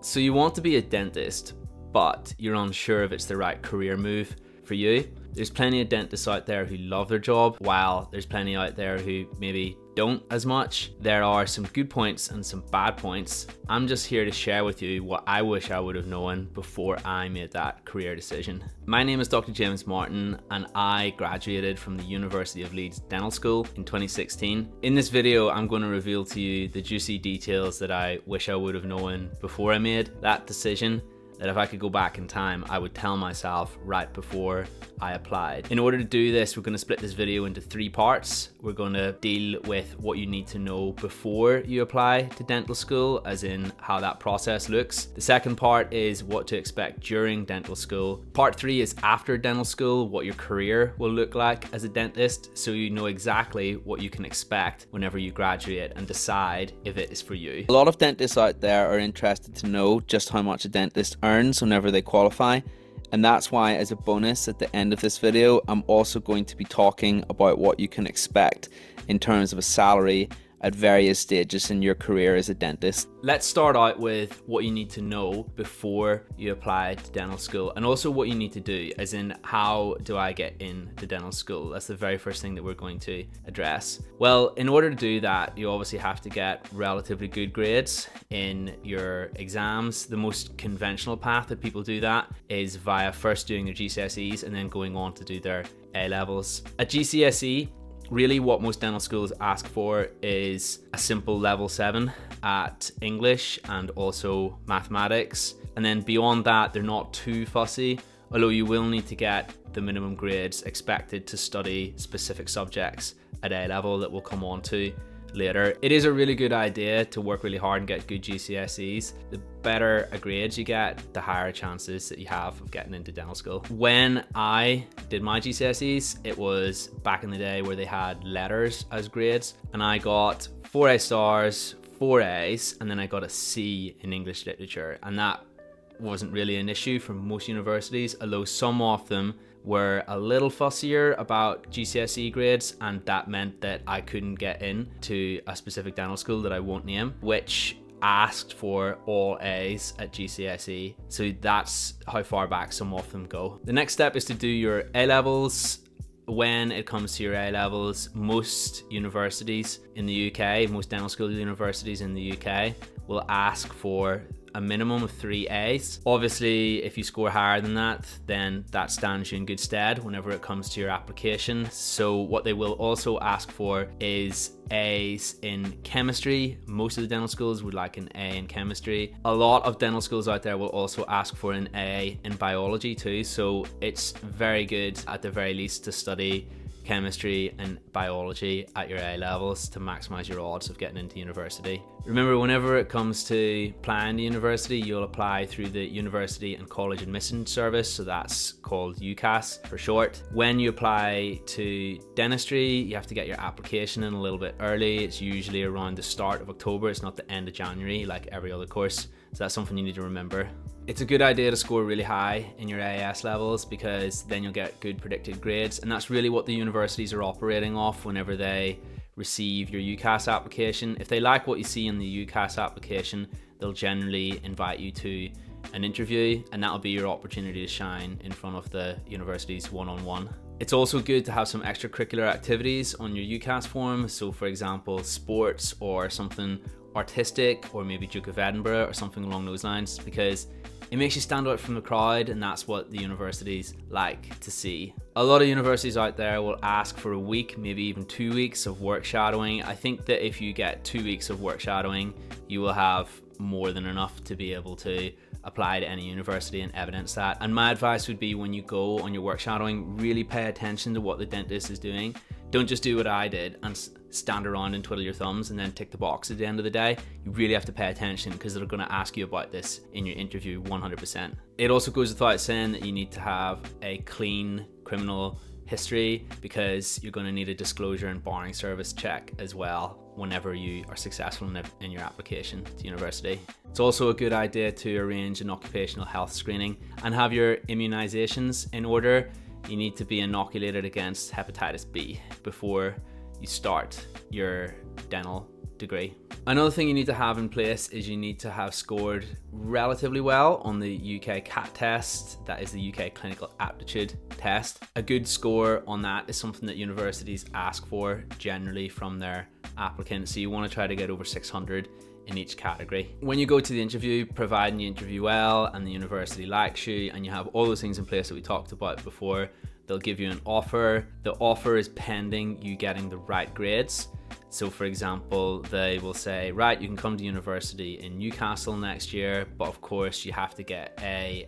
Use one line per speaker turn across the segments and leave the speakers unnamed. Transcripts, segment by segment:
So you want to be a dentist, but you're unsure if it's the right career move for you. There's plenty of dentists out there who love their job, while there's plenty out there who maybe don't as much. There are some good points and some bad points. I'm just here to share with you what I wish I would have known before I made that career decision. My name is Dr. James Martin, and I graduated from the University of Leeds Dental School in 2016. In this video, I'm going to reveal to you the juicy details that I wish I would have known before I made that decision, that if I could go back in time, I would tell myself right before I applied. In order to do this, we're going to split this video into 3 parts. We're going to deal with what you need to know before you apply to dental school, as in how that process looks. The second part is what to expect during dental school. Part 3 is after dental school, what your career will look like as a dentist, so you know exactly what you can expect whenever you graduate and decide if it is for you. A lot of dentists out there are interested to know just how much a dentist earns whenever they qualify, and that's why, as a bonus at the end of this video, I'm also going to be talking about what you can expect in terms of a salary at various stages in your career as a dentist. Let's start out with what you need to know before you apply to dental school, and also what you need to do, as in how do I get into dental school? That's the very first thing that we're going to address. Well, in order to do that, you obviously have to get relatively good grades in your exams. The most conventional path that people do that is via first doing their GCSEs and then going on to do their A-levels. At GCSE, really what most dental schools ask for is a simple level 7 at English and also mathematics. And then beyond that, they're not too fussy, although you will need to get the minimum grades expected to study specific subjects at A level that we'll come on to later. It is a really good idea to work really hard and get good GCSEs. The better a grades you get, the higher chances that you have of getting into dental school. When I did my GCSEs, it was back in the day where they had letters as grades, and I got 4 A stars, 4 A's, and then I got a C in English literature, and that wasn't really an issue for most universities, although some of them were a little fussier about GCSE grades, and that meant that I couldn't get in to a specific dental school that I won't name, which asked for all A's at GCSE. So that's how far back some of them go. The next step is to do your A-levels. When it comes to your A-levels, most universities in the UK, most dental school universities in the UK will ask for a minimum of 3 A's. Obviously, if you score higher than that, then that stands you in good stead whenever it comes to your application. So what they will also ask for is A's in chemistry. Most of the dental schools would like an A in chemistry. A lot of dental schools out there will also ask for an A in biology too. So it's very good at the very least to study chemistry and biology at your A levels to maximize your odds of getting into university. Remember, whenever it comes to applying to university, you'll apply through the University and College Admission Service, so that's called UCAS for short. When you apply to dentistry, you have to get your application in a little bit early. It's usually around the start of October, it's not the end of January like every other course, so that's something you need to remember. It's a good idea to score really high in your AS levels, because then you'll get good predicted grades, and that's really what the universities are operating off whenever they receive your UCAS application. If they like what you see in the UCAS application, they'll generally invite you to an interview, and that'll be your opportunity to shine in front of the university's one-on-one. It's also good to have some extracurricular activities on your UCAS form. So for example, sports or something artistic, or maybe Duke of Edinburgh or something along those lines, because it makes you stand out from the crowd, and that's what the universities like to see. A lot of universities out there will ask for a week, maybe even 2 weeks of work shadowing. I think that if you get 2 weeks of work shadowing, you will have more than enough to be able to apply to any university and evidence that. And my advice would be, when you go on your work shadowing, really pay attention to what the dentist is doing. Don't just do what I did and stand around and twiddle your thumbs and then tick the box at the end of the day. You really have to pay attention, because they're going to ask you about this in your interview 100%. It also goes without saying that you need to have a clean criminal history, because you're going to need a disclosure and barring service check as well whenever you are successful in your application to university. It's also a good idea to arrange an occupational health screening and have your immunizations in order. You need to be inoculated against hepatitis B before you start your dental degree. Another thing you need to have in place is you need to have scored relatively well on the UK CAT test, that is the UK Clinical Aptitude Test. A good score on that is something that universities ask for generally from their applicants, so you want to try to get over 600 in each category. When you go to the interview, providing you interview well and the university likes you and you have all those things in place that we talked about before, they'll give you an offer. The offer is pending you getting the right grades. So for example, they will say, right, you can come to university in Newcastle next year, but of course you have to get A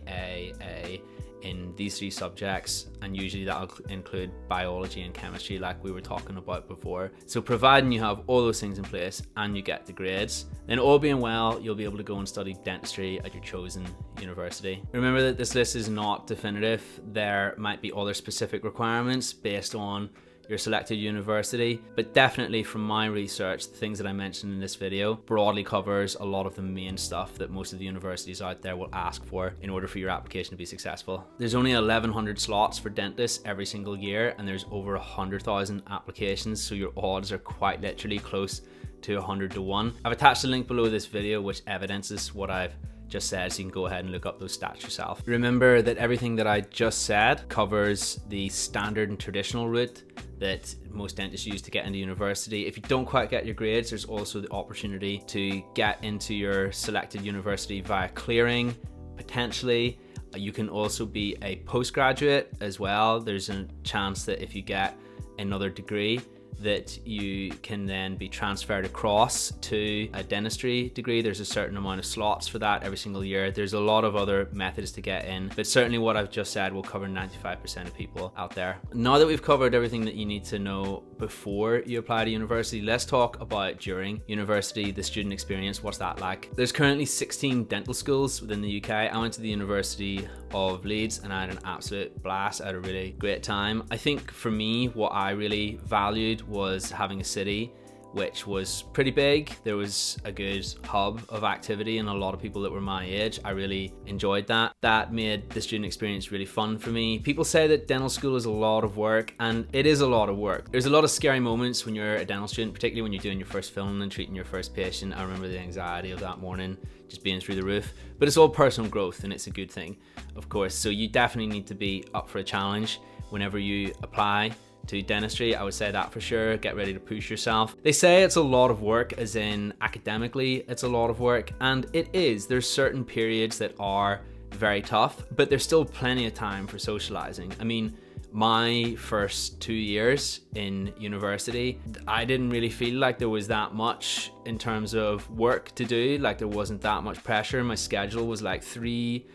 in these 3 subjects, and usually that'll include biology and chemistry like we were talking about before. So providing you have all those things in place and you get the grades, then all being well, you'll be able to go and study dentistry at your chosen university. Remember that this list is not definitive. There might be other specific requirements based on your selected university, but definitely from my research, the things that I mentioned in this video broadly covers a lot of the main stuff that most of the universities out there will ask for in order for your application to be successful. There's only 1,100 slots for dentists every single year, and there's over 100,000 applications, so your odds are quite literally close to 100 to 1. I've attached a link below this video which evidences what I've just said, so you can go ahead and look up those stats yourself. Remember that everything that I just said covers the standard and traditional route that most dentists use to get into university. If you don't quite get your grades, there's also the opportunity to get into your selected university via clearing, potentially. You can also be a postgraduate as well. There's a chance that if you get another degree, that you can then be transferred across to a dentistry degree. There's a certain amount of slots for that every single year. There's a lot of other methods to get in, but certainly what I've just said will cover 95% of people out there. Now that we've covered everything that you need to know before you apply to university, let's talk about during university, the student experience. What's that like? There's currently 16 dental schools within the UK. I went to the University of Leeds and I had an absolute blast. I had a really great time. I think for me, what I really valued was having a city which was pretty big. There was a good hub of activity and a lot of people that were my age. I really enjoyed that. That made the student experience really fun for me. People say that dental school is a lot of work, and it is a lot of work. There's a lot of scary moments when you're a dental student, particularly when you're doing your first film and treating your first patient. I remember the anxiety of that morning just being through the roof, but it's all personal growth and it's a good thing, of course. So you definitely need to be up for a challenge whenever you apply to dentistry. I would say that for sure. Get ready to push yourself. They say it's a lot of work, as in academically it's a lot of work, and it is. There's certain periods that are very tough, but there's still plenty of time for socializing. I mean, my first 2 years in university, I didn't really feel like there was that much in terms of work to do. Like there wasn't that much pressure. My schedule was like three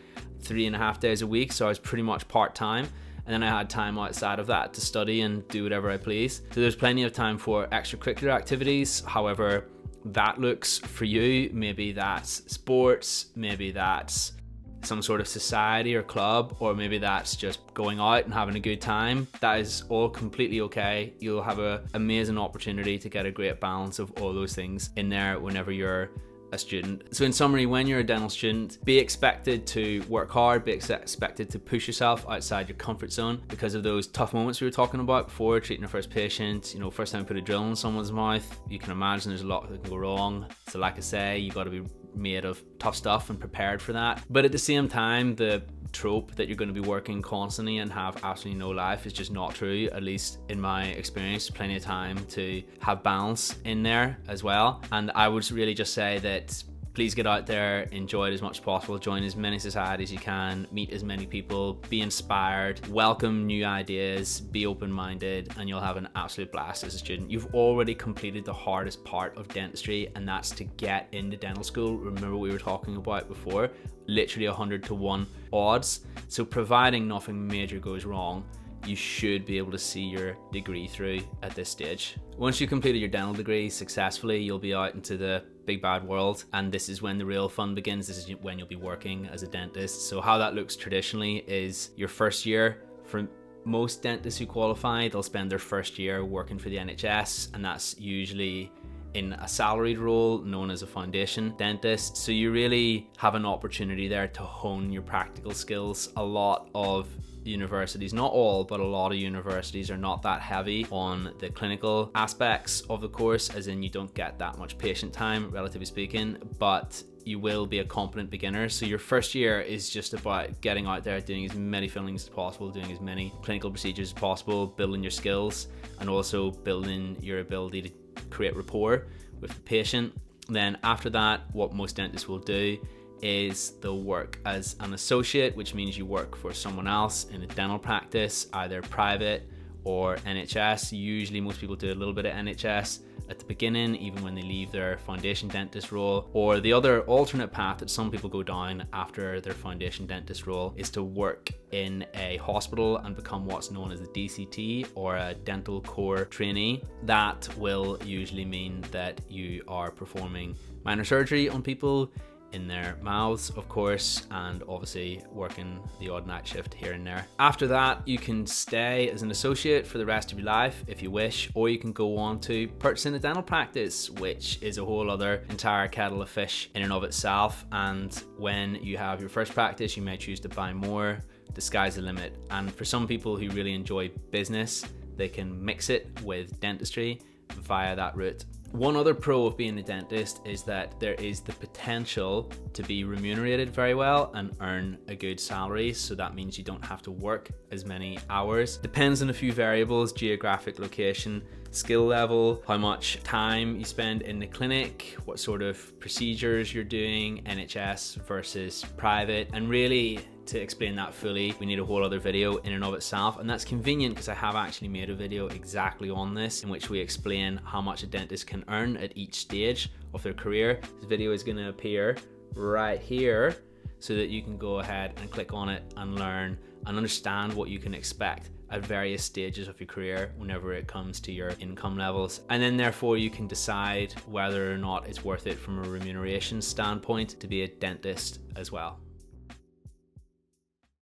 and a half days a week, so I was pretty much part-time. And then I had time outside of that to study and do whatever I please. So there's plenty of time for extracurricular activities. However that looks for you, maybe that's sports, maybe that's some sort of society or club, or maybe that's just going out and having a good time. That is all completely okay. You'll have an amazing opportunity to get a great balance of all those things in there whenever you're a student. So in summary, when you're a dental student, be expected to work hard, be expected to push yourself outside your comfort zone because of those tough moments we were talking about before, treating your first patient, you know, first time you put a drill in someone's mouth. You can imagine there's a lot that can go wrong. So like I say, you got to be made of tough stuff and prepared for that. But at the same time, the trope that you're going to be working constantly and have absolutely no life is just not true. At least in my experience, plenty of time to have balance in there as well. And I would really just say that please get out there, enjoy it as much as possible, join as many societies as you can, meet as many people, be inspired, welcome new ideas, be open-minded, and you'll have an absolute blast as a student. You've already completed the hardest part of dentistry, and that's to get into dental school. Remember we were talking about before, literally 100 to 1 odds. So providing nothing major goes wrong, you should be able to see your degree through at this stage. Once you've completed your dental degree successfully, you'll be out into the big bad world, and this is when the real fun begins. This is when you'll be working as a dentist. So how that looks traditionally is your first year. For most dentists who qualify, they'll spend their first year working for the NHS, and that's usually in a salaried role known as a foundation dentist. So you really have an opportunity there to hone your practical skills. A lot of universities, not all, but a lot of universities are not that heavy on the clinical aspects of the course, as in you don't get that much patient time, relatively speaking, but you will be a competent beginner. So your first year is just about getting out there, doing as many fillings as possible, doing as many clinical procedures as possible, building your skills, and also building your ability to create rapport with the patient. Then after that, what most dentists will do is they'll work as an associate, which means you work for someone else in a dental practice, either private or NHS. Usually most people do a little bit of NHS at the beginning, even when they leave their foundation dentist role. Or the other alternate path that some people go down after their foundation dentist role is to work in a hospital and become what's known as a DCT, or a dental core trainee. That will usually mean that you are performing minor surgery on people in their mouths, of course, and obviously working the odd night shift here and there. After that, you can stay as an associate for the rest of your life if you wish, or you can go on to purchasing a dental practice, which is a whole other entire kettle of fish in and of itself. And when you have your first practice, you may choose to buy more. The sky's the limit. And for some people who really enjoy business, they can mix it with dentistry via that route. One other pro of being a dentist is that there is the potential to be remunerated very well and earn a good salary. So that means you don't have to work as many hours. Depends on a few variables: geographic location, skill level, how much time you spend in the clinic, what sort of procedures you're doing, NHS versus private. And really, to explain that fully, we need a whole other video in and of itself, and that's convenient because I have actually made a video exactly on this, in which we explain how much a dentist can earn at each stage of their career. This video is going to appear right here so that you can go ahead and click on it and learn and understand what you can expect at various stages of your career whenever it comes to your income levels. And then therefore you can decide whether or not it's worth it from a remuneration standpoint to be a dentist as well.